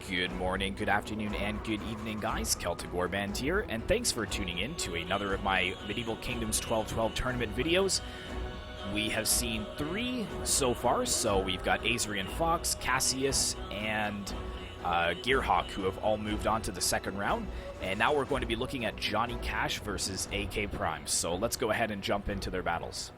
Good morning, good afternoon, and good evening, guys. Celtic Warband here, and thanks for tuning in to another of my Medieval Kingdoms 1212 tournament videos. We have seen 3 so far, so we've got Azrian Fox, Cassius, and Gearhawk, who have all moved on to the second round. And now we're going to be looking at Johnny Cash versus AK Prime. So let's go ahead and jump into their battles.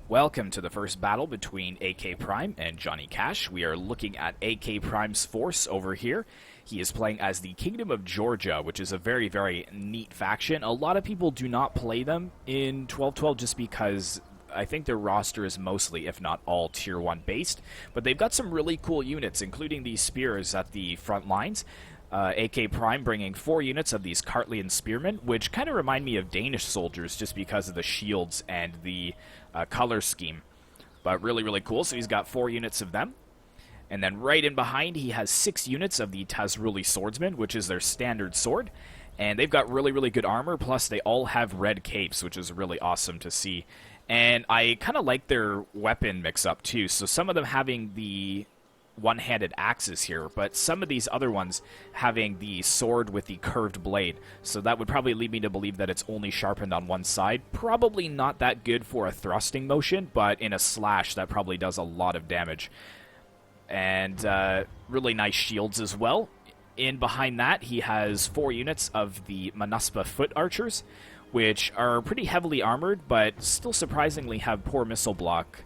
Welcome to the first battle between AK Prime and Johnny Cash. We are looking at AK Prime's force over here. He is playing as the Kingdom of Georgia, which is a very, very neat faction. A lot of people do not play them in 1212 just because I think their roster is mostly, if not all, Tier 1 based. But they've got some really cool units, including these spears at the front lines. AK Prime bringing 4 units of these Cartlian Spearmen, which kind of remind me of Danish soldiers just because of the shields and the color scheme. But really, really cool. So he's got 4 units of them. And then right in behind, he has 6 units of the Tazruli Swordsmen, which is their standard sword. And they've got really, really good armor, plus they all have red capes, which is really awesome to see. And I kind of like their weapon mix-up, too. So some of them having the one-handed axes here, but some of these other ones having the sword with the curved blade. So that would probably lead me to believe that it's only sharpened on one side. Probably not that good for a thrusting motion, but in a slash, that probably does a lot of damage. And really nice shields as well. In behind that, he has 4 units of the Manaspa foot archers, which are pretty heavily armored, but still surprisingly have poor missile block.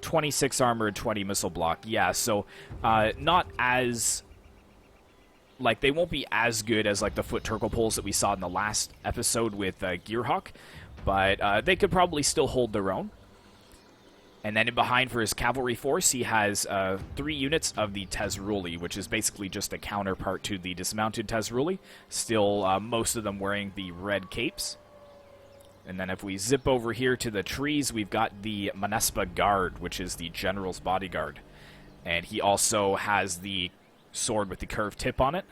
26 armor, 20 missile block. Yeah, so not as... Like, they won't be as good as, like, the foot turtle poles that we saw in the last episode with Gearhawk, but they could probably still hold their own. And then in behind for his cavalry force, he has 3 units of the Tazruli, which is basically just a counterpart to the dismounted Tazruli. Still, most of them wearing the red capes. And then if we zip over here to the trees, we've got the Manaspa Guard, which is the General's Bodyguard. And he also has the sword with the curved tip on it.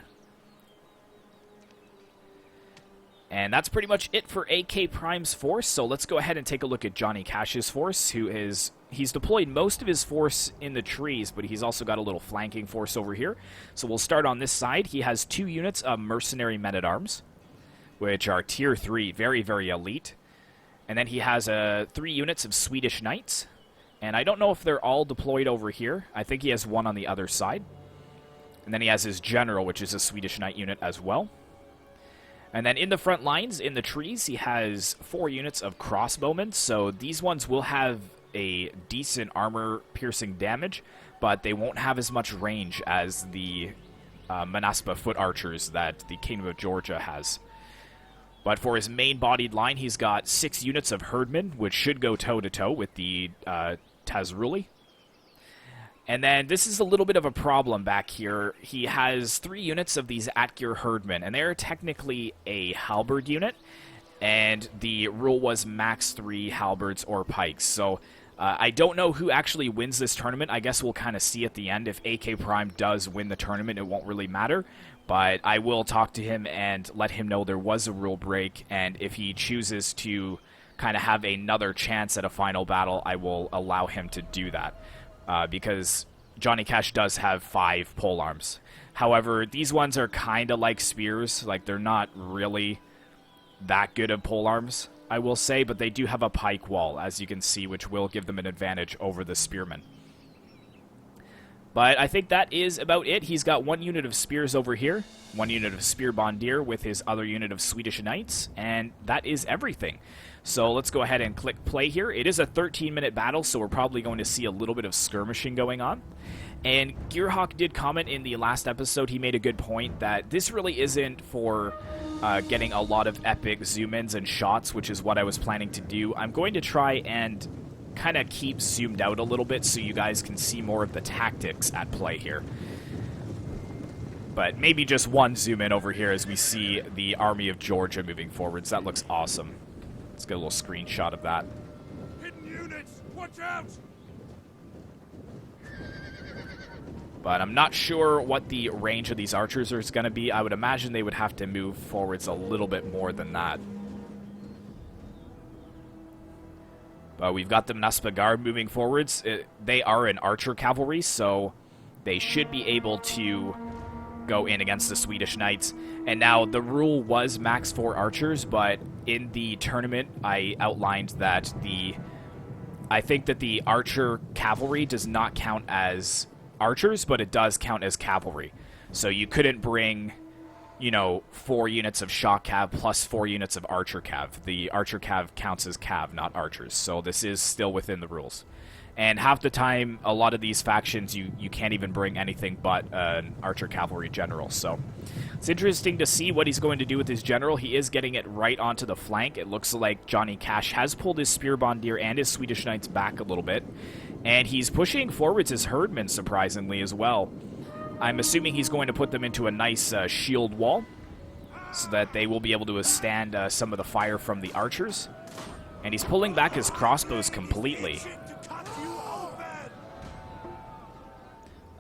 And that's pretty much it for AK Prime's force, so let's go ahead and take a look at Johnny Cash's force, he's deployed most of his force in the trees, but he's also got a little flanking force over here. So we'll start on this side. He has 2 units of mercenary men-at-arms, which are Tier 3, very, very elite. And then he has 3 units of Swedish Knights, and I don't know if they're all deployed over here. I think he has 1 on the other side. And then he has his General, which is a Swedish Knight unit as well. And then in the front lines, in the trees, he has 4 units of crossbowmen. So these ones will have a decent armor-piercing damage, but they won't have as much range as the Manaspa foot archers that the Kingdom of Georgia has. But for his main-bodied line, he's got 6 units of herdmen, which should go toe-to-toe with the Tazruli. And then this is a little bit of a problem back here. He has 3 units of these Atgir herdmen, and they're technically a halberd unit, and the rule was max 3 halberds or pikes. So I don't know who actually wins this tournament. I guess we'll kind of see at the end. If AK Prime does win the tournament, it won't really matter. But I will talk to him and let him know there was a rule break, and if he chooses to kind of have another chance at a final battle, I will allow him to do that. Because Johnny Cash does have 5 polearms. However, these ones are kind of like spears. Like, they're not really that good of polearms, I will say, but they do have a pike wall, as you can see, which will give them an advantage over the spearmen. But I think that is about it. He's got 1 unit of spears over here, 1 unit of spear bondier with his other unit of Swedish Knights, and that is everything. So let's go ahead and click play here. It is a 13-minute battle, so we're probably going to see a little bit of skirmishing going on. And Gearhawk did comment in the last episode, he made a good point, that this really isn't for getting a lot of epic zoom-ins and shots, which is what I was planning to do. I'm going to try and kind of keep zoomed out a little bit so you guys can see more of the tactics at play here. But maybe just 1 zoom in over here as we see the army of Georgia moving forwards. That looks awesome. Let's get a little screenshot of that. Hidden units, watch out! But I'm not sure what the range of these archers is going to be. I would imagine they would have to move forwards a little bit more than that. But we've got the Manaspa Guard moving forwards. They are an archer cavalry, so they should be able to go in against the Swedish Knights. And now the rule was max 4 archers, but in the tournament I outlined that I think that the archer cavalry does not count as archers, but it does count as cavalry. So you couldn't bring, 4 units of shock cav plus 4 units of archer cav. The archer cav counts as cav, not archers. So this is still within the rules. And half the time, a lot of these factions, you can't even bring anything but an archer cavalry general. So it's interesting to see what he's going to do with his general. He is getting it right onto the flank. It looks like Johnny Cash has pulled his Spear Bondier and his Swedish Knights back a little bit. And he's pushing forwards his Herdmen, surprisingly, as well. I'm assuming he's going to put them into a nice shield wall so that they will be able to withstand some of the fire from the archers. And he's pulling back his crossbows completely.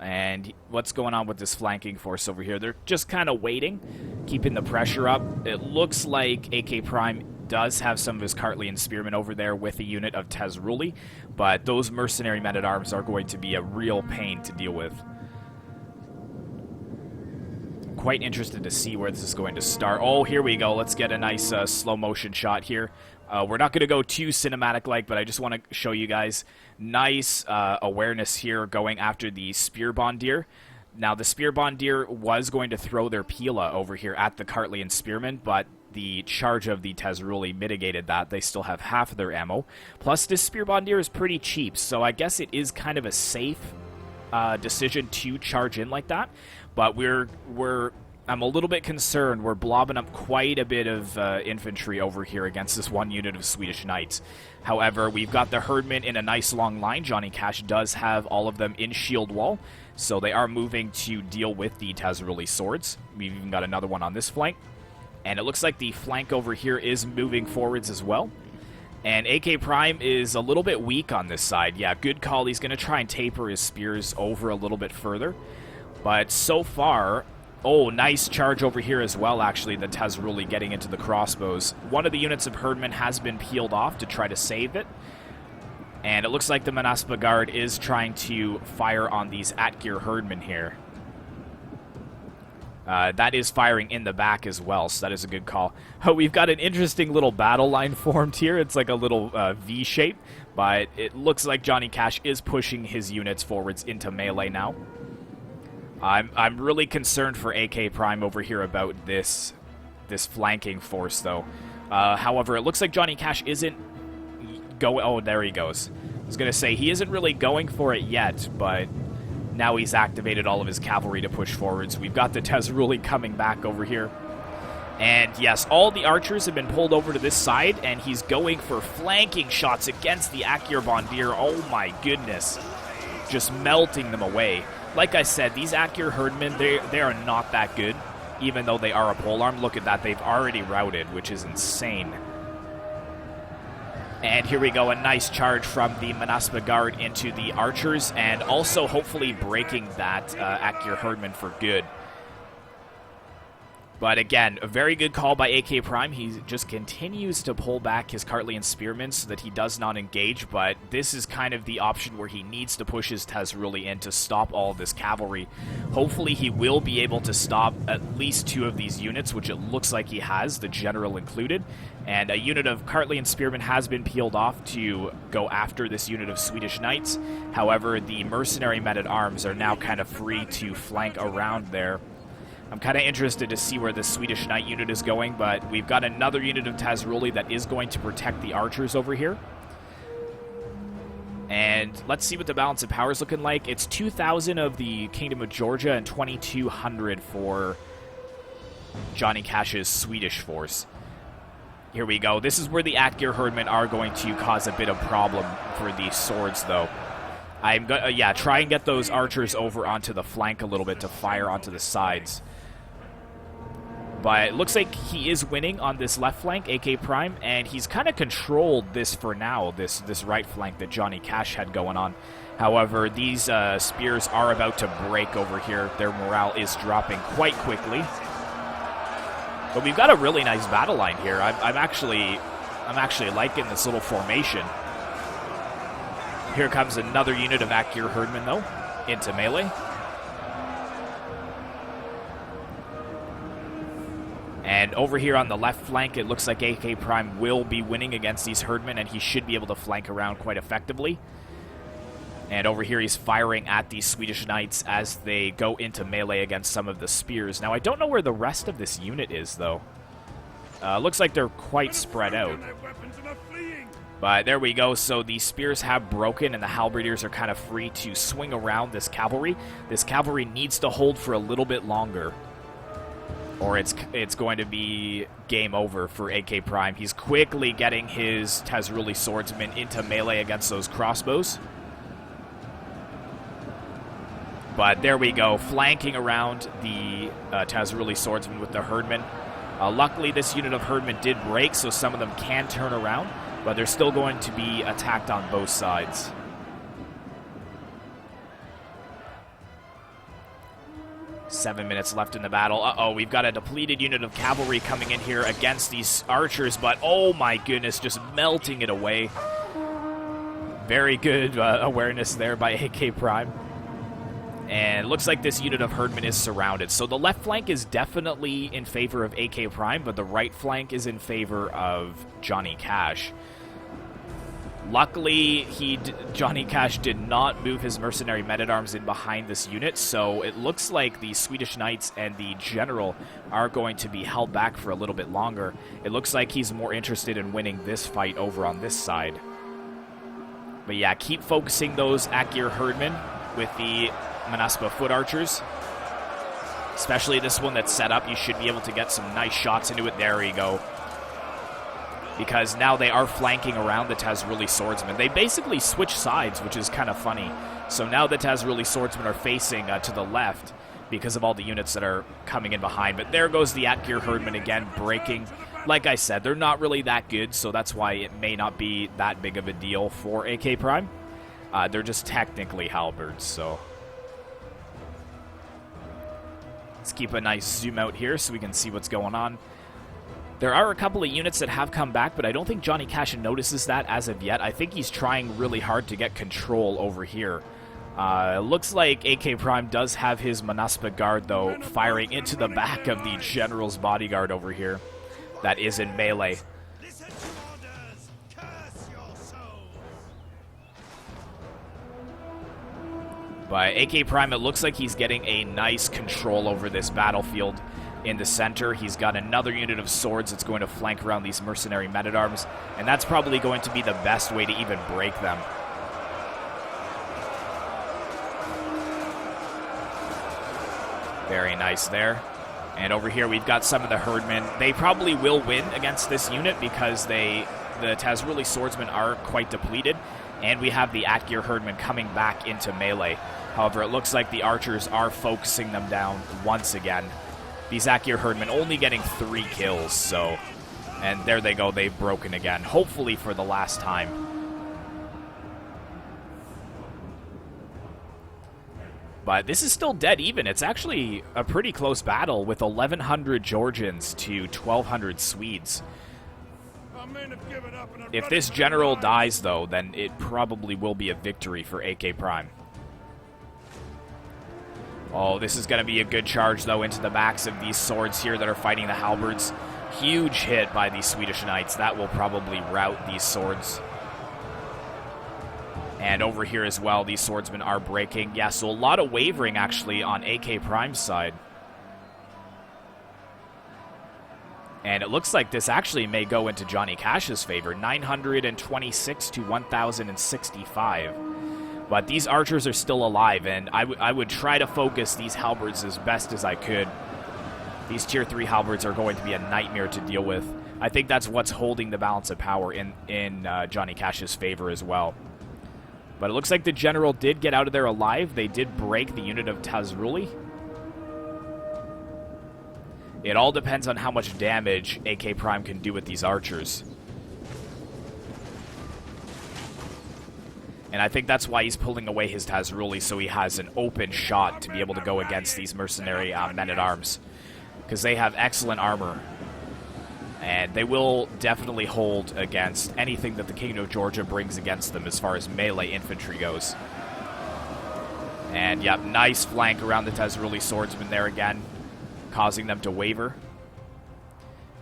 And what's going on with this flanking force over here? They're just kind of waiting, keeping the pressure up. It looks like AK Prime does have some of his Cartlian spearmen over there with a unit of Tezruli, but those mercenary men-at-arms are going to be a real pain to deal with. Quite interested to see where this is going to start. Oh, here we go. Let's get a nice slow-motion shot here. We're not going to go too cinematic-like, but I just want to show you guys nice awareness here going after the Spear Bondier. Now, the Spear Bondier was going to throw their Pila over here at the Cartlian Spearmen, but the charge of the Tezruli mitigated that. They still have half of their ammo. Plus, this Spear Bondier is pretty cheap, so I guess it is kind of a safe decision to charge in like that. But I'm a little bit concerned. We're blobbing up quite a bit of infantry over here against this one unit of Swedish Knights. However, we've got the Herdmen in a nice long line. Johnny Cash does have all of them in shield wall, so they are moving to deal with the Tezruli swords. We've even got another one on this flank. And it looks like the flank over here is moving forwards as well. And AK Prime is a little bit weak on this side. Yeah, good call. He's going to try and taper his spears over a little bit further. But so far... Oh, nice charge over here as well, actually, the Tezruli getting into the crossbows. One of the units of Herdmen has been peeled off to try to save it. And it looks like the Manaspa Guard is trying to fire on these Atgir Herdmen here. That is firing in the back as well, so that is a good call. Oh, we've got an interesting little battle line formed here. It's like a little V shape, but it looks like Johnny Cash is pushing his units forwards into melee now. I'm really concerned for AK Prime over here about this flanking force, though. However, it looks like Johnny Cash isn't going... Oh, there he goes. I was going to say, he isn't really going for it yet, but now he's activated all of his cavalry to push forwards. We've got the Tezruli coming back over here. And yes, all the archers have been pulled over to this side, and he's going for flanking shots against the Atgir Bondier. Oh my goodness. Just melting them away. Like I said, these Atgir Herdmen, they are not that good, even though they are a polearm. Look at that, they've already routed, which is insane. And here we go, a nice charge from the Manaspa Guard into the archers, and also hopefully breaking that Atgir Herdman for good. But again, a very good call by AK Prime. He just continues to pull back his Cartlian Spearmen so that he does not engage, but this is kind of the option where he needs to push his Tezruli in to stop all of this cavalry. Hopefully he will be able to stop at least 2 of these units, which it looks like he has, the general included. And a unit of Cartlian Spearmen has been peeled off to go after this unit of Swedish Knights. However, the mercenary men-at-arms are now kind of free to flank around there. I'm kind of interested to see where the Swedish Knight unit is going, but we've got another unit of Tezruli that is going to protect the archers over here. And let's see what the balance of power is looking like. It's 2,000 of the Kingdom of Georgia and 2,200 for Johnny Cash's Swedish force. Here we go. This is where the Atgir Herdmen are going to cause a bit of problem for these swords, though. I'm going to, try and get those archers over onto the flank a little bit to fire onto the sides. But it looks like he is winning on this left flank, AK Prime, and he's kind of controlled this for now, this right flank that Johnny Cash had going on. However, these spears are about to break over here. Their morale is dropping quite quickly. But we've got a really nice battle line here. I'm actually liking this little formation. Here comes another unit of Akir Herdmen, though, into melee. And over here on the left flank, it looks like AK Prime will be winning against these Herdmen, and he should be able to flank around quite effectively. And over here, he's firing at these Swedish Knights as they go into melee against some of the spears. Now, I don't know where the rest of this unit is, though. Looks like they're quite spread out. But there we go. So the spears have broken, and the halberdiers are kind of free to swing around this cavalry. This cavalry needs to hold for a little bit longer, or it's going to be game over for AK Prime. He's quickly getting his Tazruli swordsmen into melee against those crossbows. But there we go, flanking around the Tazruli swordsmen with the Herdmen. Luckily, this unit of Herdmen did break, so some of them can turn around, but they're still going to be attacked on both sides. Seven minutes left in the battle. Uh-oh, we've got a depleted unit of cavalry coming in here against these archers, but oh my goodness, just melting it away. Very good awareness there by AK Prime. And it looks like this unit of Herdmen is surrounded. So the left flank is definitely in favor of AK Prime, but the right flank is in favor of Johnny Cash. Luckily, Johnny Cash did not move his mercenary men-at-arms in behind this unit, so it looks like the Swedish Knights and the General are going to be held back for a little bit longer. It looks like he's more interested in winning this fight over on this side. But yeah, keep focusing those Akir Herdmen with the Manaspa foot archers. Especially this one that's set up, you should be able to get some nice shots into it. There we go. Because now they are flanking around the Tazruli swordsmen. They basically switch sides, which is kind of funny. So now the Tazruli swordsmen are facing to the left because of all the units that are coming in behind. But there goes the Akir Herdmen again, breaking. Like I said, they're not really that good, so that's why it may not be that big of a deal for AK Prime. They're just technically halberds, so... Let's keep a nice zoom out here so we can see what's going on. There are a couple of units that have come back, but I don't think Johnny Cash notices that as of yet. I think he's trying really hard to get control over here. Looks like AK Prime does have his Manaspa guard, though, firing into the back of the General's bodyguard over here. That is in melee. But AK Prime, it looks like he's getting a nice control over this battlefield. In the center, he's got another unit of swords that's going to flank around these mercenary men-at-arms, and that's probably going to be the best way to even break them. Very nice there. And over here, we've got some of the Herdmen. They probably will win against this unit because the Tazruli swordsmen are quite depleted, and we have the Akir Herdmen coming back into melee. However, it looks like the archers are focusing them down once again. These Akir Herdmen only getting 3 kills, so... And there they go, they've broken again. Hopefully for the last time. But this is still dead even. It's actually a pretty close battle with 1,100 Georgians to 1,200 Swedes. If this general dies, though, then it probably will be a victory for AK Prime. Oh, this is going to be a good charge, though, into the backs of these swords here that are fighting the halberds. Huge hit by these Swedish Knights. That will probably rout these swords. And over here as well, these swordsmen are breaking. Yeah, so a lot of wavering, actually, on AK Prime's side. And it looks like this actually may go into Johnny Cash's favor. 926 to 1,065. But these archers are still alive, and I would try to focus these halberds as best as I could. These tier 3 halberds are going to be a nightmare to deal with. I think that's what's holding the balance of power in Johnny Cash's favor as well. But it looks like the general did get out of there alive. They did break the unit of Tazruli. It all depends on how much damage AK Prime can do with these archers. And I think that's why he's pulling away his Tazruli, so he has an open shot to be able to go against these mercenary men-at-arms. Because they have excellent armor. And they will definitely hold against anything that the Kingdom of Georgia brings against them as far as melee infantry goes. And, yep, nice flank around the Tazruli swordsman there again, causing them to waver.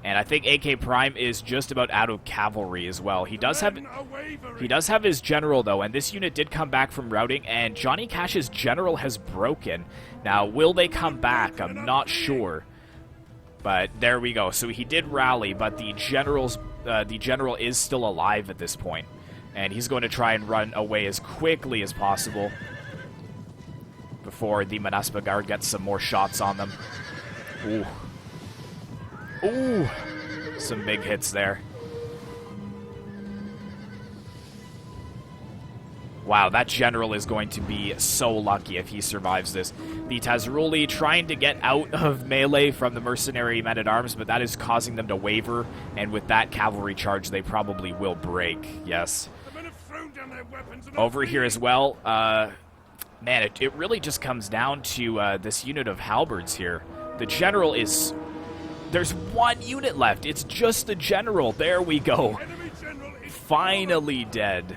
And I think AK Prime is just about out of cavalry as well. He does have his general, though, and this unit did come back from routing, and Johnny Cash's general has broken. Now, will they come back? I'm not sure. But there we go. So he did rally, but the general is still alive at this point. And he's going to try and run away as quickly as possible before the Manaspa Guard gets some more shots on them. Ooh. Ooh, some big hits there. Wow, that general is going to be so lucky if he survives this. The Tazruli trying to get out of melee from the mercenary men-at-arms, but that is causing them to waver, and with that cavalry charge, they probably will break. Yes. Over here as well, man, it really just comes down to this unit of halberds here. The general is... There's one unit left. It's just the general. There we go. Finally dead.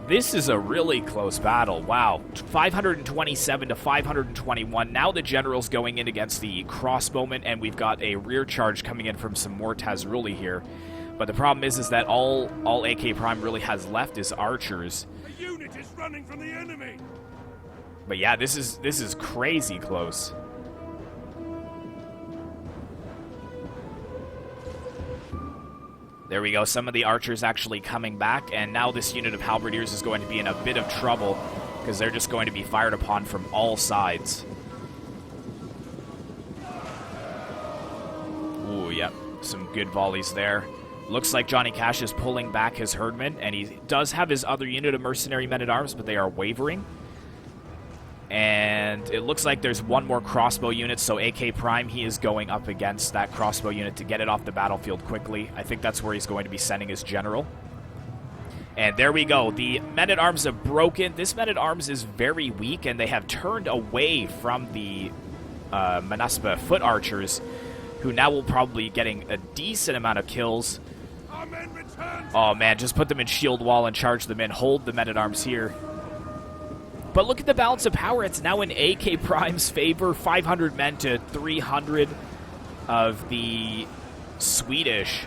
This is a really close battle. Wow. 527 to 521. Now the general's going in against the crossbowmen, and we've got a rear charge coming in from some more Tazruli here. But the problem is that all AK Prime really has left is archers. A unit is running from the enemy. But yeah, this is crazy close. There we go, some of the archers actually coming back, and now this unit of halberdiers is going to be in a bit of trouble because they're just going to be fired upon from all sides. Ooh, yep, some good volleys there. Looks like Johnny Cash is pulling back his herdmen, and he does have his other unit of mercenary men-at-arms, but they are wavering. And it looks like there's one more crossbow unit, so AK Prime, he is going up against that crossbow unit to get it off the battlefield quickly. I think that's where he's going to be sending his general. And there we go. The men-at-arms have broken. This men-at-arms is very weak, and they have turned away from the Manaspa foot archers, who now will probably be getting a decent amount of kills. Oh, man, just put them in shield wall and charge them in. Hold the men-at-arms here. But look at the balance of power. It's now in AK Prime's favor. 500 men to 300 of the Swedish.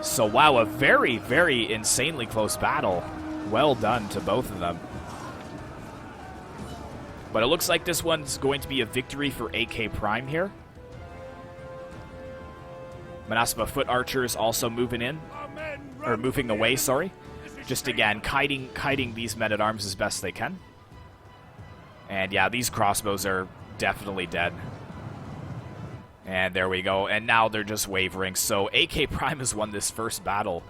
So, wow, a very, very insanely close battle. Well done to both of them. But it looks like this one's going to be a victory for AK Prime here. Manaspa foot archers also moving in. Or moving away, sorry. Just again, kiting these men-at-arms as best they can. And yeah, these crossbows are definitely dead. And there we go. And now they're just wavering. So AK Prime has won this first battle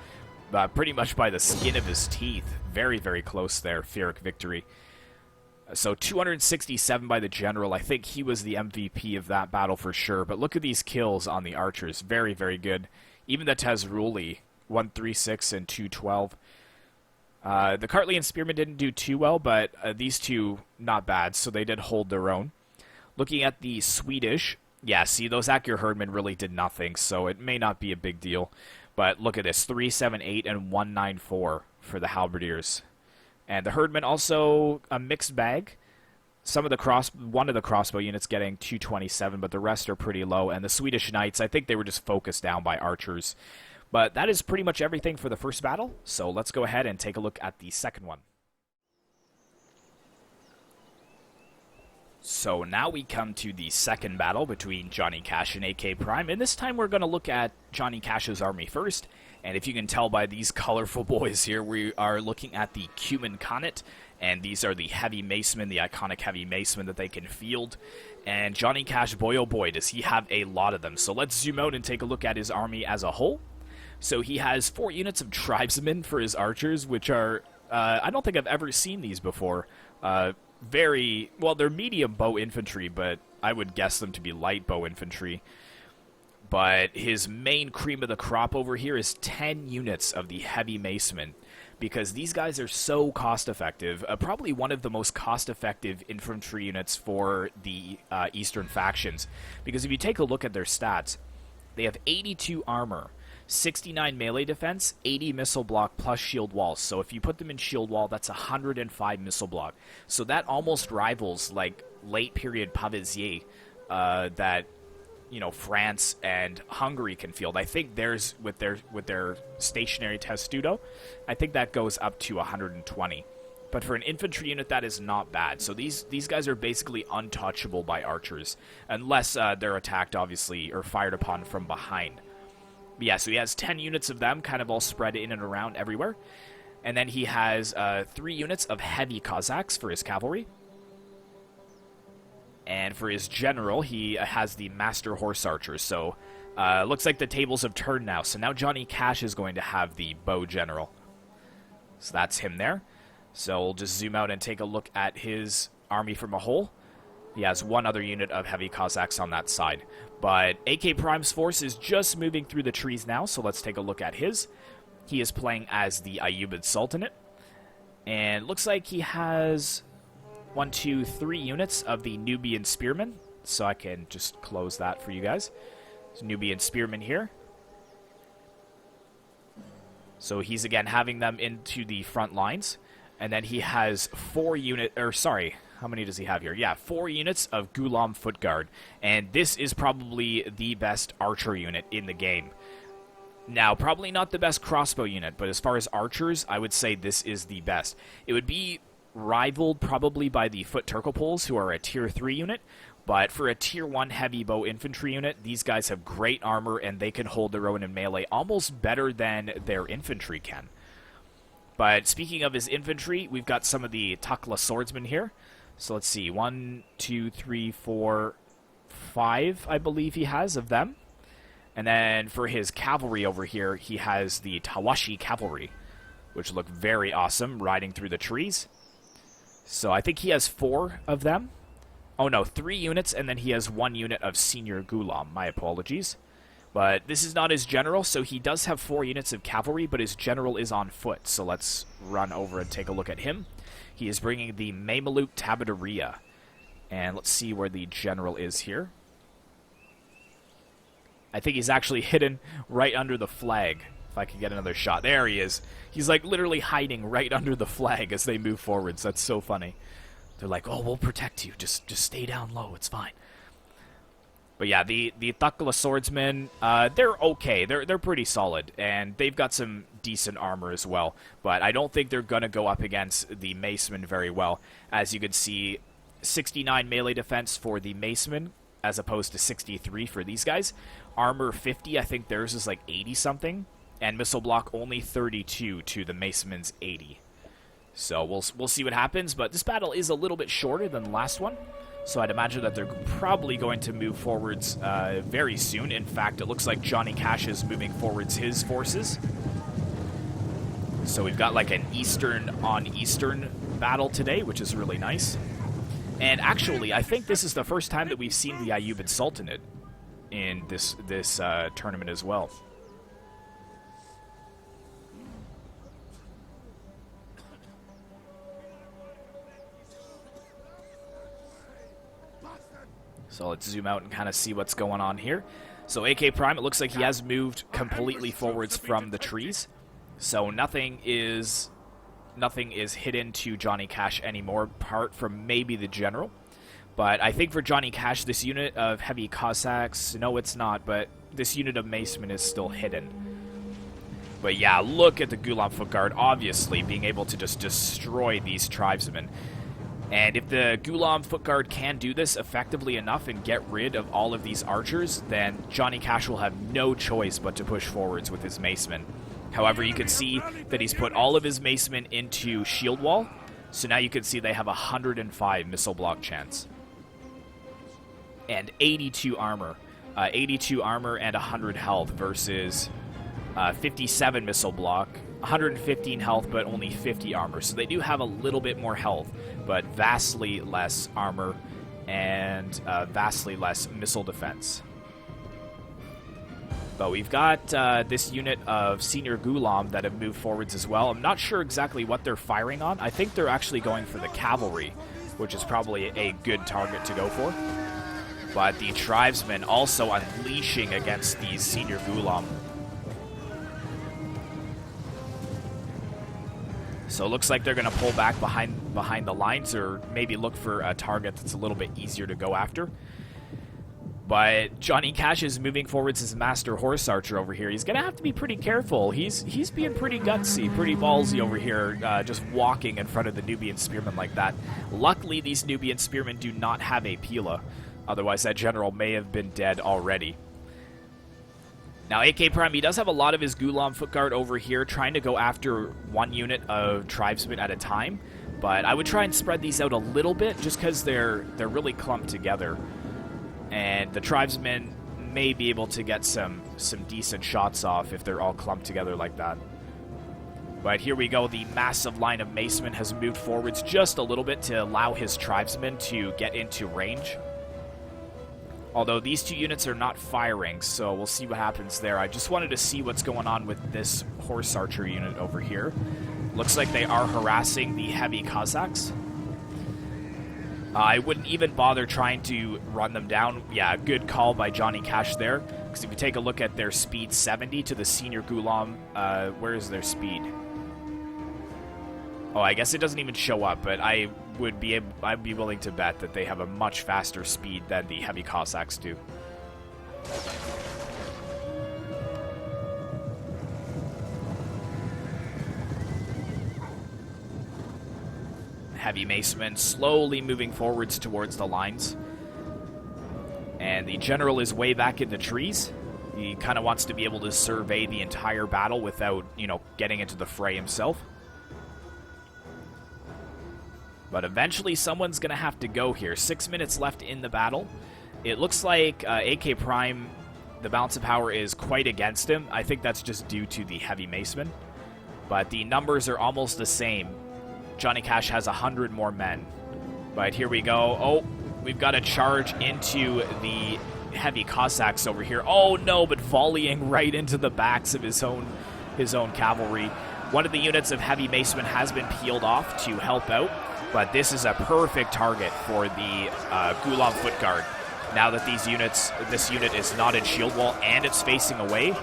pretty much by the skin of his teeth. Very, very close there. Pyrrhic victory. So 267 by the general. I think he was the MVP of that battle for sure. But look at these kills on the archers. Very, very good. Even the Tazruli, 136 and 212. The Cartleyan Spearmen didn't do too well, but these two, not bad, so they did hold their own. Looking at the Swedish, yeah, see, those Acker Herdmen really did nothing, so it may not be a big deal. But look at this, 378 and 194 for the Halberdiers. And the Herdmen also a mixed bag. One of the crossbow units getting 227, but the rest are pretty low. And the Swedish Knights, I think they were just focused down by archers. But that is pretty much everything for the first battle, so let's go ahead and take a look at the second one. So now we come to the second battle between Johnny Cash and AK Prime, and this time we're going to look at Johnny Cash's army first. And if you can tell by these colorful boys here, we are looking at the Cuman Connaught, and these are the heavy macemen, the iconic heavy macemen that they can field. And Johnny Cash, boy oh boy, does he have a lot of them. So let's zoom out and take a look at his army as a whole. So he has 4 units of tribesmen for his archers, which are, I don't think I've ever seen these before. They're medium bow infantry, but I would guess them to be light bow infantry. But his main cream of the crop over here is 10 units of the heavy macemen, because these guys are so cost-effective. Probably one of the most cost-effective infantry units for the Eastern factions. Because if you take a look at their stats, They have 82 armor, 69 melee defense, 80 missile block plus shield wall. So if you put them in shield wall, that's 105 missile block. So that almost rivals like late period pavesier that France and Hungary can field. I think theirs with their stationary testudo, I think that goes up to 120. But for an infantry unit, that is not bad. So these guys are basically untouchable by archers, unless they're attacked, obviously, or fired upon from behind. But yeah, so he has 10 units of them, kind of all spread in and around everywhere. And then he has 3 units of heavy Cossacks for his cavalry. And for his general, he has the Master Horse Archers. So looks like the tables have turned now. So now Johnny Cash is going to have the Bow General. So that's him there. So we'll just zoom out and take a look at his army from a whole. He has 1 other unit of heavy Cossacks on that side. But AK Prime's force is just moving through the trees now, so let's take a look at his. He is playing as the Ayyubid Sultanate. And looks like he has 1, 2, 3 units of the Nubian Spearmen. So I can just close that for you guys. There's Nubian Spearmen here. So he's again having them into the front lines. And then he has 4 units, or sorry, how many does he have here? Yeah, 4 units of Ghulam Foot Guard. And this is probably the best archer unit in the game. Now, probably not the best crossbow unit, but as far as archers, I would say this is the best. It would be rivaled probably by the Foot Turcopoles, who are a tier 3 unit. But for a tier 1 heavy bow infantry unit, these guys have great armor and they can hold their own in melee almost better than their infantry can. But speaking of his infantry, we've got some of the Takla swordsmen here. So let's see, 1, 2, 3, 4, 5, I believe he has of them. And then for his cavalry over here, he has the Tawashi cavalry, which look very awesome, riding through the trees. So I think he has 4 of them. Oh no, 3 units, and then he has 1 unit of Senior Ghulam. My apologies. But this is not his general, so he does have 4 units of cavalry, but his general is on foot. So let's run over and take a look at him. He is bringing the Mameluke Tabaderia. And let's see where the general is here. I think he's actually hidden right under the flag. If I can get another shot. There he is. He's like literally hiding right under the flag as they move forwards. That's so funny. They're like, oh, we'll protect you. Just stay down low. It's fine. But yeah, the Takla swordsmen, they're okay. They're pretty solid, and they've got some decent armor as well. But I don't think they're going to go up against the macemen very well. As you can see, 69 melee defense for the macemen, as opposed to 63 for these guys. Armor 50, I think theirs is like 80-something. And missile block only 32 to the macemen's 80. So we'll see what happens, but this battle is a little bit shorter than the last one. So I'd imagine that they're probably going to move forwards very soon. In fact, it looks like Johnny Cash is moving forwards his forces. So we've got like an Eastern on Eastern battle today, which is really nice. And actually, I think this is the first time that we've seen the Ayyubid Sultanate in this tournament as well. So let's zoom out and kind of see what's going on here. So AK Prime, it looks like he has moved completely forwards from the trees. So nothing is hidden to Johnny Cash anymore, apart from maybe the general. But I think for Johnny Cash, this unit of heavy Cossacks, no it's not, but this unit of macemen is still hidden. But yeah, look at the Ghulam Foot Guard, obviously being able to just destroy these tribesmen. And if the Ghulam Foot Guard can do this effectively enough and get rid of all of these archers, then Johnny Cash will have no choice but to push forwards with his macemen. However, you can see that he's put all of his macemen into shield wall, so now you can see they have 105 missile block chance. And 82 armor. 82 armor and 100 health versus 57 missile block, 115 health, but only 50 armor. So they do have a little bit more health, but vastly less armor and vastly less missile defense. But we've got this unit of Senior Ghulam that have moved forwards as well. I'm not sure exactly what they're firing on. I think they're actually going for the cavalry, which is probably a good target to go for. But the tribesmen also unleashing against these senior Gulam. So it looks like they're going to pull back behind the lines, or maybe look for a target that's a little bit easier to go after. But Johnny Cash is moving forwards as Master Horse Archer over here. He's going to have to be pretty careful. He's being pretty gutsy, pretty ballsy over here, just walking in front of the Nubian Spearmen like that. Luckily, these Nubian Spearmen do not have a Pila. Otherwise, that general may have been dead already. Now, AK Prime, he does have a lot of his Gulam Footguard over here, trying to go after one unit of tribesmen at a time. But I would try and spread these out a little bit, just because they're really clumped together. And the tribesmen may be able to get some decent shots off if they're all clumped together like that. But here we go. The massive line of macemen has moved forwards just a little bit to allow his tribesmen to get into range. Although these two units are not firing, so we'll see what happens there. I just wanted to see what's going on with this horse archer unit over here. Looks like they are harassing the heavy Cossacks. I wouldn't even bother trying to run them down. Yeah, good call by Johnny Cash there. Because if you take a look at their speed 70 to the senior Gulam, where is their speed? Oh, I guess it doesn't even show up, but I'd be willing to bet that they have a much faster speed than the heavy Cossacks do. Heavy macemen slowly moving forwards towards the lines. And the general is way back in the trees. He kind of wants to be able to survey the entire battle without, getting into the fray himself. But eventually someone's going to have to go here. 6 minutes left in the battle. It looks like AK Prime, the balance of power is quite against him. I think that's just due to the heavy macemen. But the numbers are almost the same. Johnny Cash has 100 more men. But here we go. Oh, we've got a charge into the heavy Cossacks over here. Oh no, but volleying right into the backs of his own cavalry. One of the units of heavy macemen has been peeled off to help out. But this is a perfect target for the Gulam Footguard. Now that this unit is not in shield wall and it's facing away,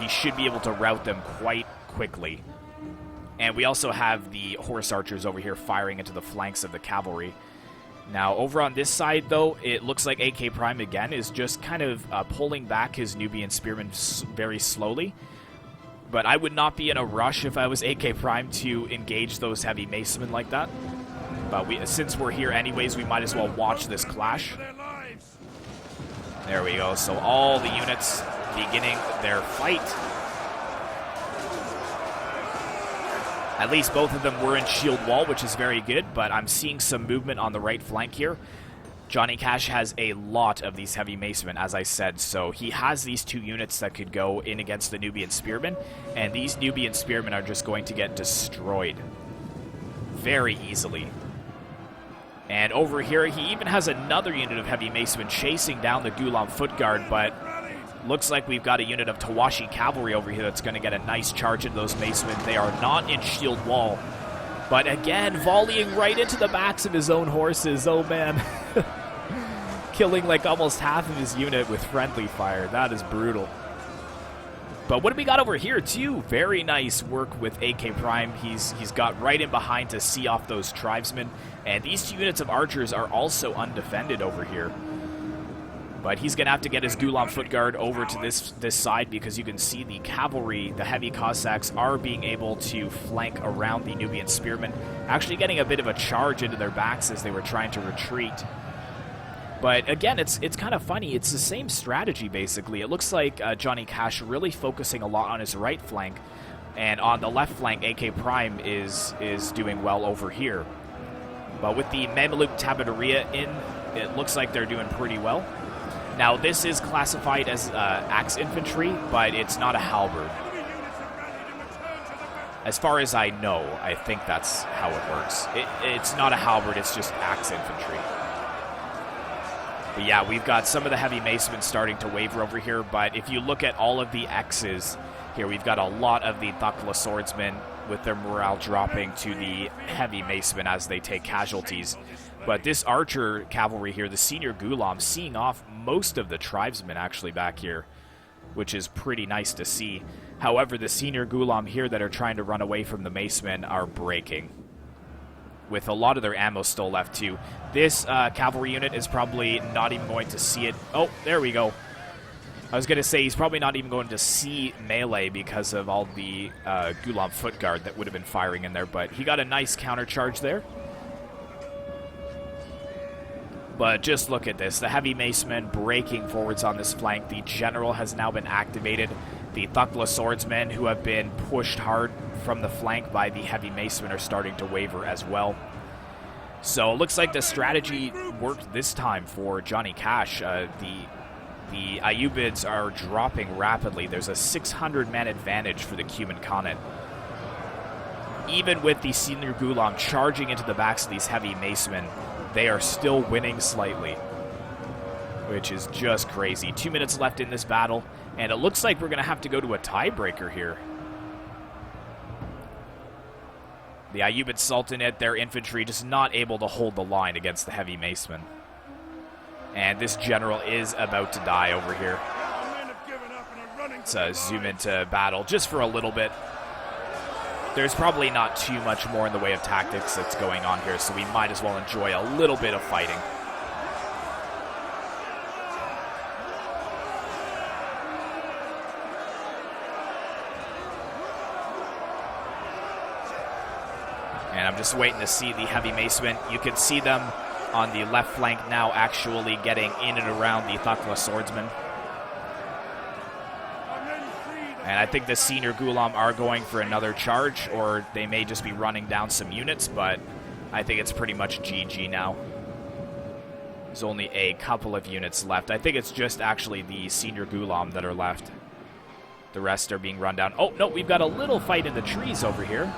he should be able to rout them quite quickly. And we also have the horse archers over here firing into the flanks of the cavalry. Now, over on this side, though, it looks like AK Prime, again, is just kind of pulling back his Nubian Spearmen very slowly. But I would not be in a rush if I was AK Prime to engage those heavy macemen like that. But since we're here anyways, we might as well watch this clash. There we go. So all the units beginning their fight. At least both of them were in shield wall, which is very good, but I'm seeing some movement on the right flank here. Johnny Cash has a lot of these heavy macemen, as I said, so he has these two units that could go in against the Nubian Spearmen, and these Nubian Spearmen are just going to get destroyed very easily. And over here, he even has another unit of heavy macemen chasing down the Gulam Footguard, but looks like we've got a unit of Tawashi cavalry over here that's going to get a nice charge into those macemen. They are not in shield wall. But again, volleying right into the backs of his own horses. Oh, man. Killing like almost half of his unit with friendly fire. That is brutal. But what do we got over here, too? Very nice work with AK Prime. He's got right in behind to see off those tribesmen. And these two units of archers are also undefended over here. But he's going to have to get his Gulam Footguard over to this side because you can see the cavalry, the heavy Cossacks, are being able to flank around the Nubian Spearmen, actually getting a bit of a charge into their backs as they were trying to retreat. But again, it's kind of funny. It's the same strategy, basically. It looks like Johnny Cash really focusing a lot on his right flank, and on the left flank, AK Prime is doing well over here. But with the Mamluk Tabaderia in, it looks like they're doing pretty well. Now, this is classified as axe infantry, but it's not a halberd. As far as I know, I think that's how it works. It's not a halberd, it's just axe infantry. But yeah, we've got some of the heavy macemen starting to waver over here, but if you look at all of the X's here, we've got a lot of the Thakla swordsmen with their morale dropping to the heavy macemen as they take casualties. But this archer cavalry here, the senior Gulam, seeing off most of the tribesmen actually back here, which is pretty nice to see. However, the senior Gulam here that are trying to run away from the Macemen are breaking, with a lot of their ammo still left too. This cavalry unit is probably not even going to see it. Oh, there we go. I was going to say he's probably not even going to see melee because of all the Gulam foot guard that would have been firing in there, but he got a nice counter charge there. But just look at this. The heavy macemen breaking forwards on this flank. The general has now been activated. The Thukla swordsmen, who have been pushed hard from the flank by the heavy macemen, are starting to waver as well. So it looks like the strategy worked this time for Johnny Cash. The Ayyubids are dropping rapidly. There's a 600-man advantage for the Cuman Khanate. Even with the senior Gulam charging into the backs of these heavy macemen, they are still winning slightly, which is just crazy. 2 minutes left in this battle, and it looks like we're going to have to go to a tiebreaker here. The Ayyubid Sultanate, their infantry, just not able to hold the line against the heavy macemen. And this general is about to die over here. Let's zoom into battle just for a little bit. There's probably not too much more in the way of tactics that's going on here, so we might as well enjoy a little bit of fighting. And I'm just waiting to see the heavy macemen. You can see them on the left flank now actually getting in and around the Thukla swordsmen. And I think the senior Gulam are going for another charge, or they may just be running down some units, but I think it's pretty much GG now. There's only a couple of units left. I think it's just actually the senior Gulam that are left. The rest are being run down. Oh, no, we've got a little fight in the trees over here.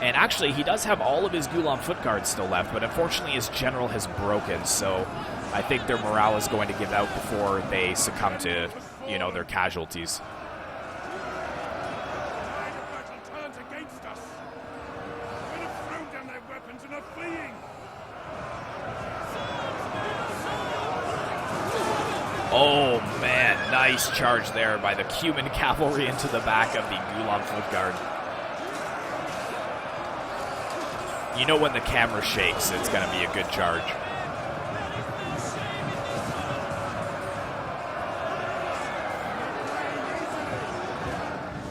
And actually, he does have all of his Gulam foot guards still left, but unfortunately his general has broken, so I think their morale is going to give out before they succumb to, you know, their casualties. Oh, man, nice charge there by the Cuman cavalry into the back of the Gulam foot guard. You know when the camera shakes, it's going to be a good charge.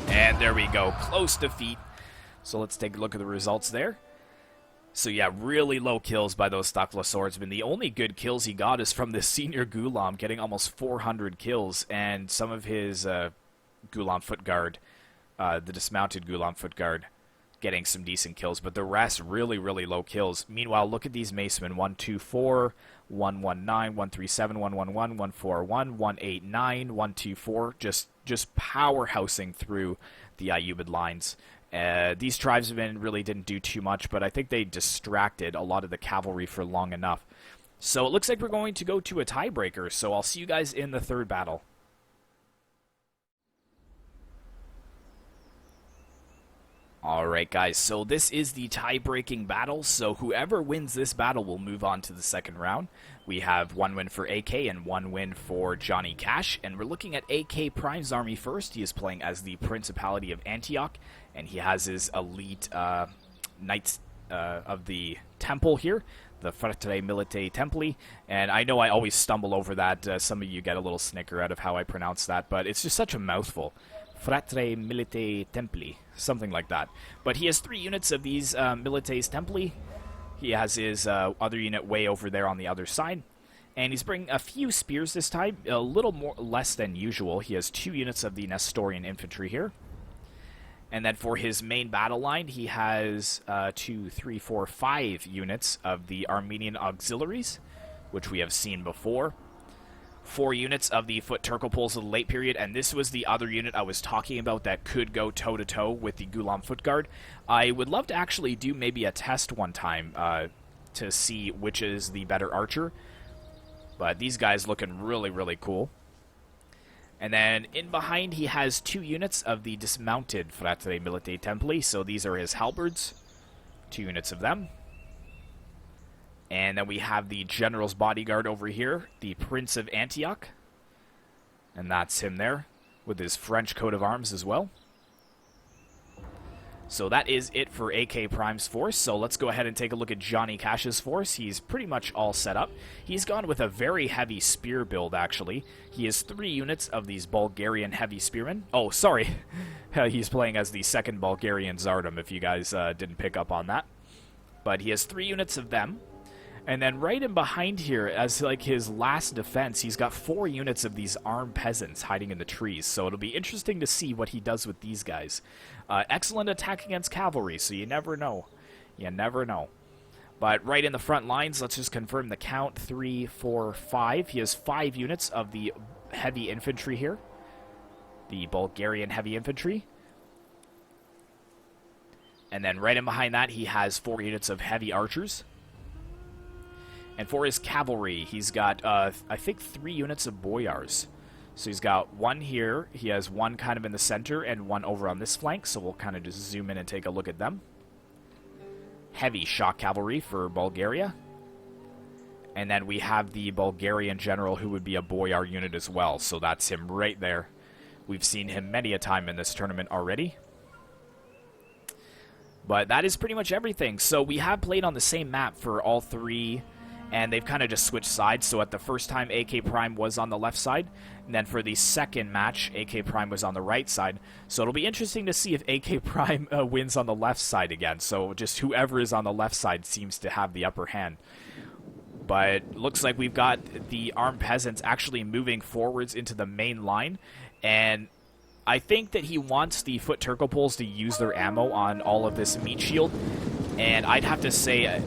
And there we go. Close defeat. So let's take a look at the results there. So yeah, really low kills by those Thukla swordsmen. The only good kills he got is from the senior Gulam, getting almost 400 kills, and some of his Gulam foot guard, the dismounted Gulam foot guard, getting some decent kills, but the rest really, really low kills. Meanwhile, look at these macemen. 124, 119, 137, 111, 141, 189, 124, just powerhousing through the Ayyubid lines. These tribesmen really didn't do too much, but I think they distracted a lot of the cavalry for long enough. So it looks like we're going to go to a tiebreaker, so I'll see you guys in the third battle. Alright guys, so this is the tie-breaking battle, so whoever wins this battle will move on to the second round. We have one win for AK and one win for Johnny Cash, and we're looking at AK Prime's army first. He is playing as the Principality of Antioch, and he has his elite Knights of the Temple here, the Fratre Milite Templi, and I know I always stumble over that. Some of you get a little snicker out of how I pronounce that, but it's just such a mouthful. Fratre Milite Templi, something like that. But he has 3 units of these Milites Templi. He has his other unit way over there on the other side. And he's bringing a few spears this time, a little more less than usual. He has 2 units of the Nestorian infantry here. And then for his main battle line, he has 2, 3, 4, 5 units of the Armenian auxiliaries, which we have seen before. 4 units of the foot Turcopoles of the late period, and this was the other unit I was talking about that could go toe-to-toe with the Gulam foot guard. I would love to actually do maybe a test one time to see which is the better archer, but these guys looking really, really cool. And then in behind he has 2 units of the dismounted Fratre Milite Templi, so these are his halberds, 2 units of them. And then we have the General's Bodyguard over here, the Prince of Antioch, And that's him there, with his French coat of arms as well. So that is it for AK Prime's force. So let's go ahead and take a look at Johnny Cash's force. He's pretty much all set up. He's gone with a very heavy spear build, actually. He has 3 units of these Bulgarian heavy spearmen. Oh, sorry. He's playing as the 2nd Bulgarian Tsardom, if you guys didn't pick up on that. But he has 3 units of them. And then right in behind here, as like his last defense, he's got 4 units of these armed peasants hiding in the trees. So it'll be interesting to see what he does with these guys. Excellent attack against cavalry, so you never know. You never know. But right in the front lines, let's just confirm the count. 3, 4, 5. He has 5 units of the heavy infantry here. The Bulgarian heavy infantry. And then right in behind that, he has 4 units of heavy archers. And for his cavalry, he's got, I think, 3 units of boyars. So he's got 1 here. He has 1 kind of in the center and 1 over on this flank. So we'll kind of just zoom in and take a look at them. Heavy shock cavalry for Bulgaria. And then we have the Bulgarian general who would be a boyar unit as well. So that's him right there. We've seen him many a time in this tournament already. But that is pretty much everything. So we have played on the same map for all 3. And they've kind of just switched sides. So at the first time, AK Prime was on the left side. And then for the second match, AK Prime was on the right side. So it'll be interesting to see if AK Prime wins on the left side again. So just whoever is on the left side seems to have the upper hand. But looks like we've got the armed peasants actually moving forwards into the main line. And I think that he wants the foot Turcopoles to use their ammo on all of this meat shield. And I'd have to say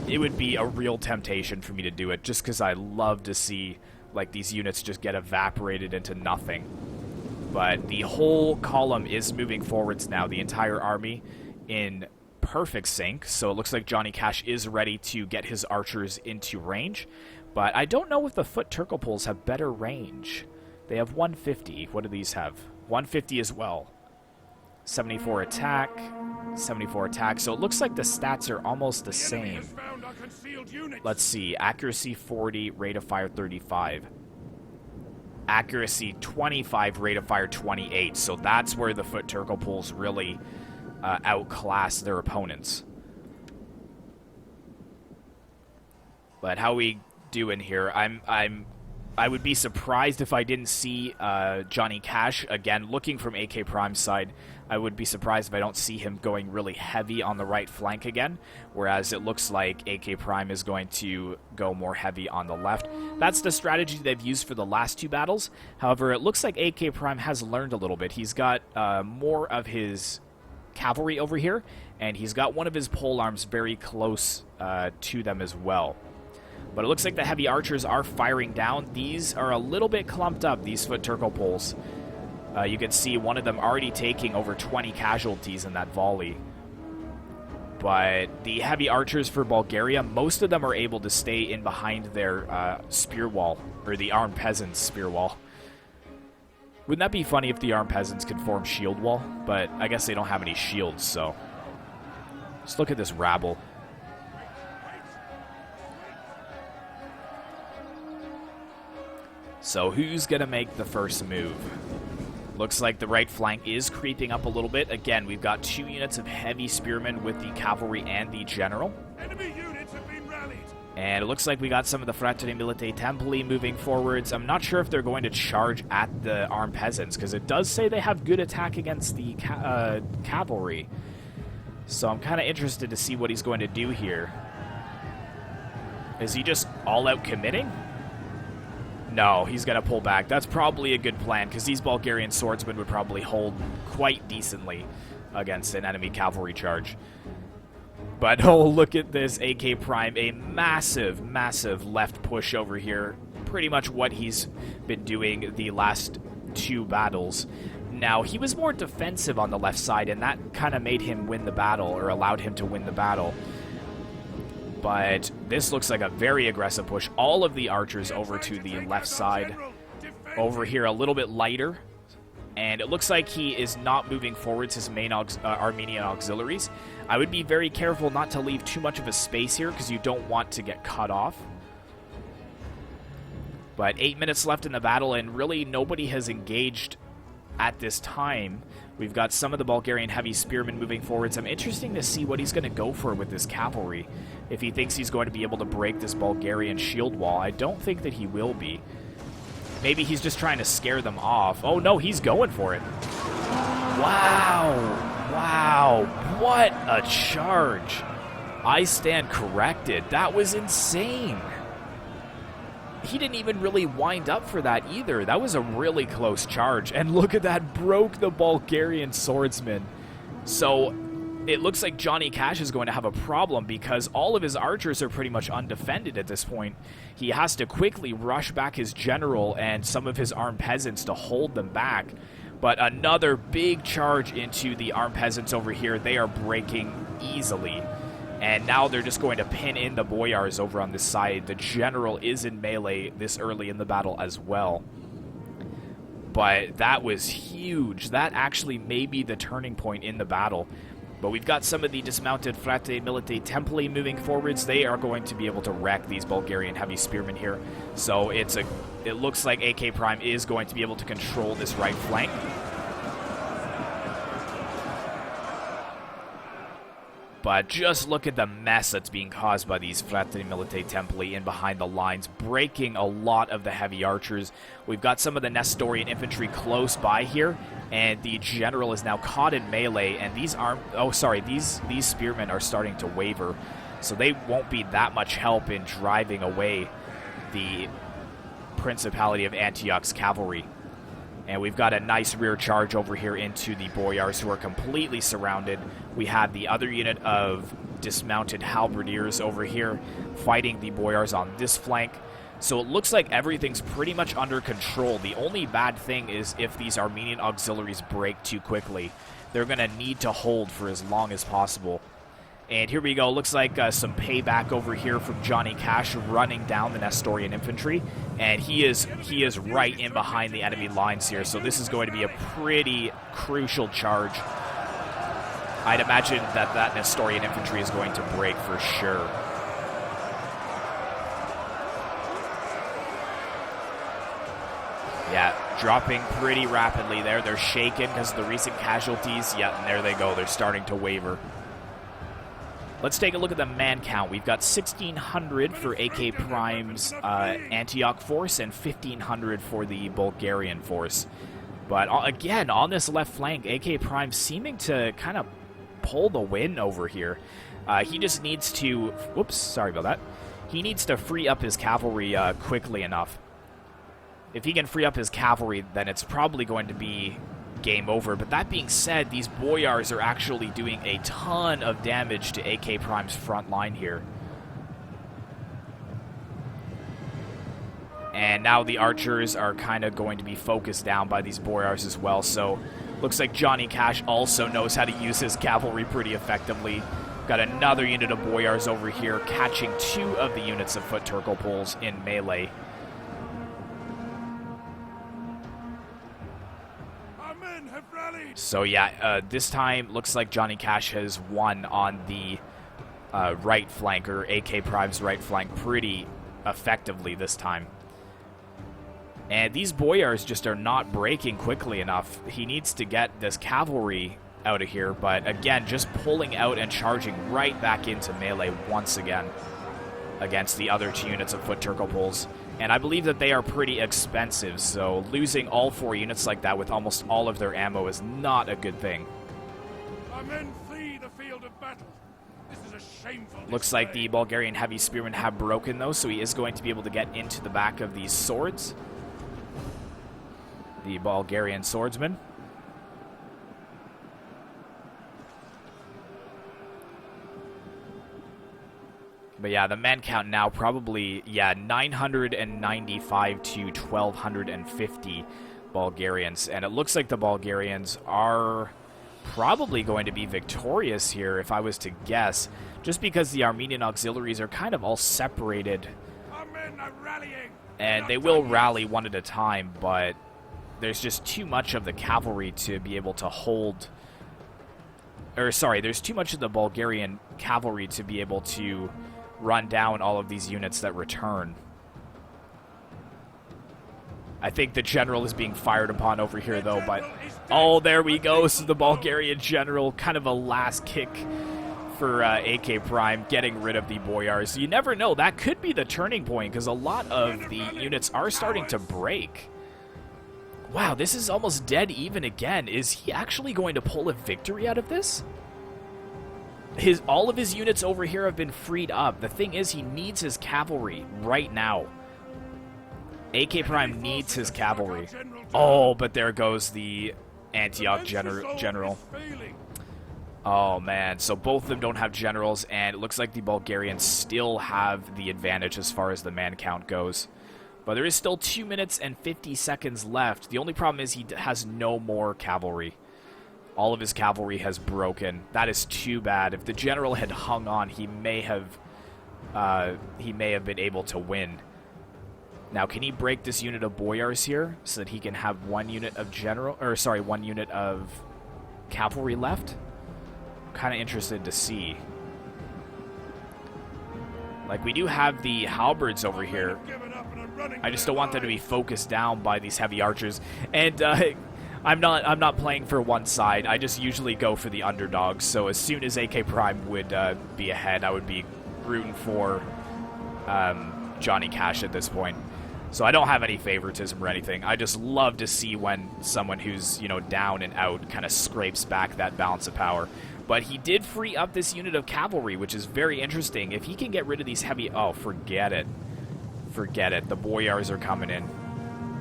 it would be a real temptation for me to do it, just because I love to see like these units just get evaporated into nothing. But the whole column is moving forwards now, the entire army in perfect sync. So it looks like Johnny Cash is ready to get his archers into range. But I don't know if the foot Turcopoles have better range. They have 150. What do these have? 150 as well. 74 attack, 74 attack. So it looks like the stats are almost the same. Let's see. Accuracy 40, rate of fire 35. Accuracy 25, rate of fire 28. So that's where the foot Turcopoles really outclass their opponents. But how we doing here? I would be surprised if I didn't see Johnny Cash again looking from AK Prime's side. I would be surprised if I don't see him going really heavy on the right flank again, whereas it looks like AK Prime is going to go more heavy on the left. That's the strategy they've used for the last 2 battles. However, it looks like AK Prime has learned a little bit. He's got more of his cavalry over here, and he's got one of his polearms very close to them as well. But it looks like the heavy archers are firing down. These are a little bit clumped up, these foot Turcopoles. You can see one of them already taking over 20 casualties in that volley. But the heavy archers for Bulgaria, most of them are able to stay in behind their spear wall, or the armed peasants' spear wall. Wouldn't that be funny if the armed peasants could form shield wall? But I guess they don't have any shields, so... Just look at this rabble. So who's going to make the first move? Looks like the right flank is creeping up a little bit. Again, we've got 2 units of heavy spearmen with the cavalry and the general. Enemy units have been rallied. And it looks like we got some of the Fratelli Militari Templi moving forwards. I'm not sure if they're going to charge at the armed peasants, because it does say they have good attack against the cavalry. So I'm kind of interested to see what he's going to do here. Is he just all-out committing? No, he's going to pull back. That's probably a good plan, because these Bulgarian swordsmen would probably hold quite decently against an enemy cavalry charge. But, oh, look at this AK Prime. A massive, massive left push over here. Pretty much what he's been doing the last 2 battles. Now, he was more defensive on the left side, and that kind of made him win the battle, or allowed him to win the battle. But this looks like a very aggressive push. All of the archers over to the left side. Over here a little bit lighter. And it looks like he is not moving forwards his main Armenian auxiliaries. I would be very careful not to leave too much of a space here, because you don't want to get cut off. But 8 minutes left in the battle, and really nobody has engaged at this time. We've got some of the Bulgarian heavy spearmen moving forwards. I'm interested to see what he's going to go for with this cavalry. If he thinks he's going to be able to break this Bulgarian shield wall. I don't think that he will be. Maybe he's just trying to scare them off. Oh no, he's going for it. Wow. Wow. What a charge. I stand corrected. That was insane. He didn't even really wind up for that either. That was a really close charge. And look at that, broke the Bulgarian swordsman. So it looks like Johnny Cash is going to have a problem because all of his archers are pretty much undefended at this point. He has to quickly rush back his general and some of his armed peasants to hold them back. But another big charge into the armed peasants over here. They are breaking easily. And now they're just going to pin in the boyars over on this side. The general is in melee this early in the battle as well. But that was huge. That actually may be the turning point in the battle. But we've got some of the dismounted Frate Milite Templi moving forwards. They are going to be able to wreck these Bulgarian heavy spearmen here. So it looks like AK Prime is going to be able to control this right flank. But just look at the mess that's being caused by these Fratelli Militari Templi in behind the lines, breaking a lot of the heavy archers. We've got some of the Nestorian infantry close by here, and the general is now caught in melee, and these spearmen are starting to waver, so they won't be that much help in driving away the Principality of Antioch's cavalry. And we've got a nice rear charge over here into the boyars who are completely surrounded. We have the other unit of dismounted halberdiers over here fighting the boyars on this flank. So it looks like everything's pretty much under control. The only bad thing is if these Armenian auxiliaries break too quickly. They're going to need to hold for as long as possible. And here we go. Looks like some payback over here from Johnny Cash running down the Nestorian infantry. And he is right in behind the enemy lines here. So this is going to be a pretty crucial charge. I'd imagine that Nestorian infantry is going to break for sure. Yeah, dropping pretty rapidly there. They're shaken because of the recent casualties. Yeah, and there they go. They're starting to waver. Let's take a look at the man count. We've got 1,600 for AK Prime's Antioch force and 1,500 for the Bulgarian force. But again, on this left flank, AK Prime seeming to kind of pull the win over here. He just needs to... Whoops, sorry about that. He needs to free up his cavalry quickly enough. If he can free up his cavalry, then it's probably going to be game over. But that being said, these boyars are actually doing a ton of damage to AK Prime's front line here. And now the archers are kind of going to be focused down by these boyars as well. So looks like Johnny Cash also knows how to use his cavalry pretty effectively. Got another unit of boyars over here catching 2 of the units of foot Turkle Poles in melee. So yeah, this time looks like Johnny Cash has won on the right flank, or AK Prime's right flank, pretty effectively this time. And these boyars just are not breaking quickly enough. He needs to get this cavalry out of here, but again, just pulling out and charging right back into melee once again against the other 2 units of foot Turkle Poles. And I believe that they are pretty expensive, so losing all 4 units like that with almost all of their ammo is not a good thing. Our men flee the field of battle. This is a shameful Looks like the Bulgarian heavy spearmen have broken, though, so he is going to be able to get into the back of these swords. The Bulgarian swordsman. But yeah, the man count now probably, 995 to 1,250 Bulgarians. And it looks like the Bulgarians are probably going to be victorious here, if I was to guess, just because the Armenian auxiliaries are kind of all separated. Our men are rallying. And they will rally one at a time, but there's just too much of the cavalry to be able to hold... there's too much of the Bulgarian cavalry to be able to run down all of these units that return. I think the general is being fired upon over here, though. But oh, there we go. So the Bulgarian general, kind of a last kick for AK Prime, getting rid of the Boyars. You never know. That could be the turning point, because a lot of the units are starting to break. Wow, this is almost dead even again. Is he actually going to pull a victory out of this? All of his units over here have been freed up. The thing is, he needs his cavalry right now. AK Prime needs his cavalry. Oh, but there goes the Antioch general. Oh, man. So both of them don't have generals, and it looks like the Bulgarians still have the advantage as far as the man count goes. But there is still 2 minutes and 50 seconds left. The only problem is he has no more cavalry. All of his cavalry has broken. That is too bad. If the general had hung on, he may have been able to win. Now, can he break this unit of Boyars here so that he can have one unit of one unit of cavalry left? I'm kind of interested to see. Like, we do have the halberds over here. I just don't want them to be focused down by these heavy archers. And I'm not playing for one side. I just usually go for the underdogs. So as soon as AK Prime would be ahead, I would be rooting for Johnny Cash at this point. So I don't have any favoritism or anything. I just love to see when someone who's, you know, down and out kind of scrapes back that balance of power. But he did free up this unit of cavalry, which is very interesting. If he can get rid of these heavy... Oh, forget it. Forget it. The Boyars are coming in.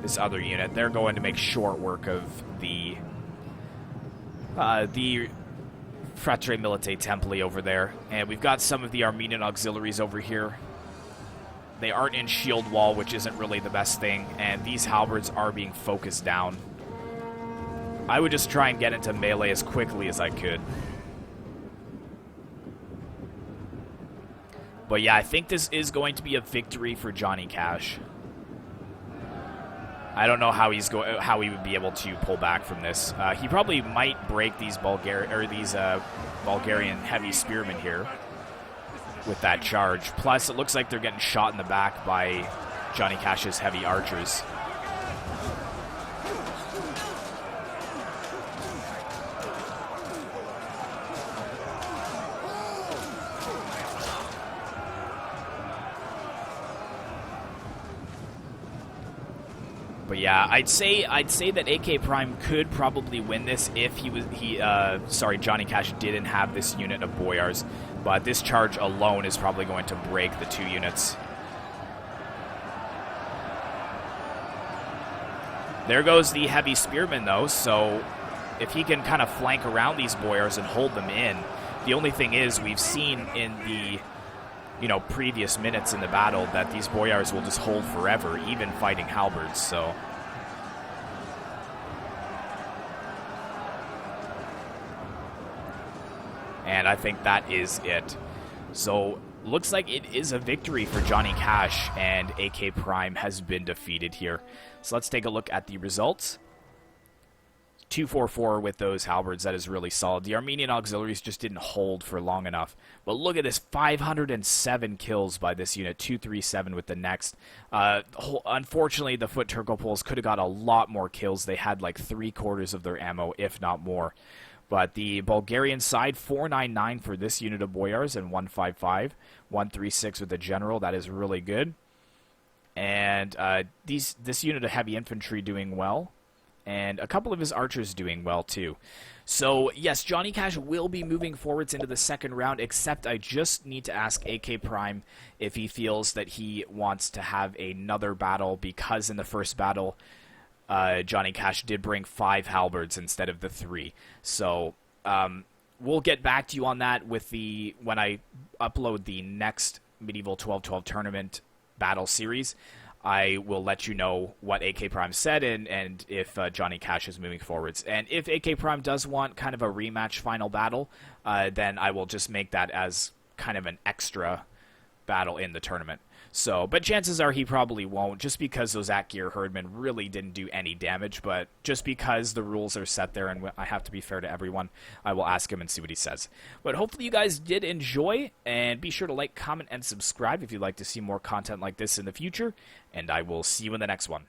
This other unit. They're going to make short work of the Fratre Milite Templi over there. And we've got some of the Armenian auxiliaries over here. They aren't in shield wall, which isn't really the best thing. And these halberds are being focused down. I would just try and get into melee as quickly as I could. But yeah, I think this is going to be a victory for Johnny Cash. I don't know how he would be able to pull back from this. He probably might break these Bulgarian heavy spearmen here with that charge. Plus, it looks like they're getting shot in the back by Johnny Cash's heavy archers. But yeah, I'd say that AK Prime could probably win this if Johnny Cash didn't have this unit of Boyars. But this charge alone is probably going to break the two units. There goes the heavy spearmen, though, so if he can kind of flank around these Boyars and hold them in. The only thing is, we've seen in the previous minutes in the battle that these Boyars will just hold forever, even fighting halberds, so... And I think that is it. So, looks like it is a victory for Johnny Cash, and AK Prime has been defeated here. So let's take a look at the results. 244 with those halberds. That is really solid. The Armenian auxiliaries just didn't hold for long enough. But look at this, 507 kills by this unit, 237 with the next. Unfortunately, the Foot Turcopoles could have got a lot more kills. They had like 3/4 of their ammo, if not more. But the Bulgarian side, 499 for this unit of Boyars and 155. 136 with the general. That is really good. And this unit of heavy infantry doing well. And a couple of his archers doing well, too. So, yes, Johnny Cash will be moving forwards into the second round, except I just need to ask AK Prime if he feels that he wants to have another battle, because in the first battle, Johnny Cash did bring 5 halberds instead of the 3. So, we'll get back to you on that when I upload the next Medieval 1212 Tournament battle series. I will let you know what AK Prime said and if Johnny Cash is moving forwards. And if AK Prime does want kind of a rematch final battle, then I will just make that as kind of an extra battle in the tournament. So, but chances are he probably won't, just because those Atgeir Herdmen really didn't do any damage. But just because the rules are set there and I have to be fair to everyone, I will ask him and see what he says. But hopefully you guys did enjoy, and be sure to like, comment, and subscribe if you'd like to see more content like this in the future. And I will see you in the next one.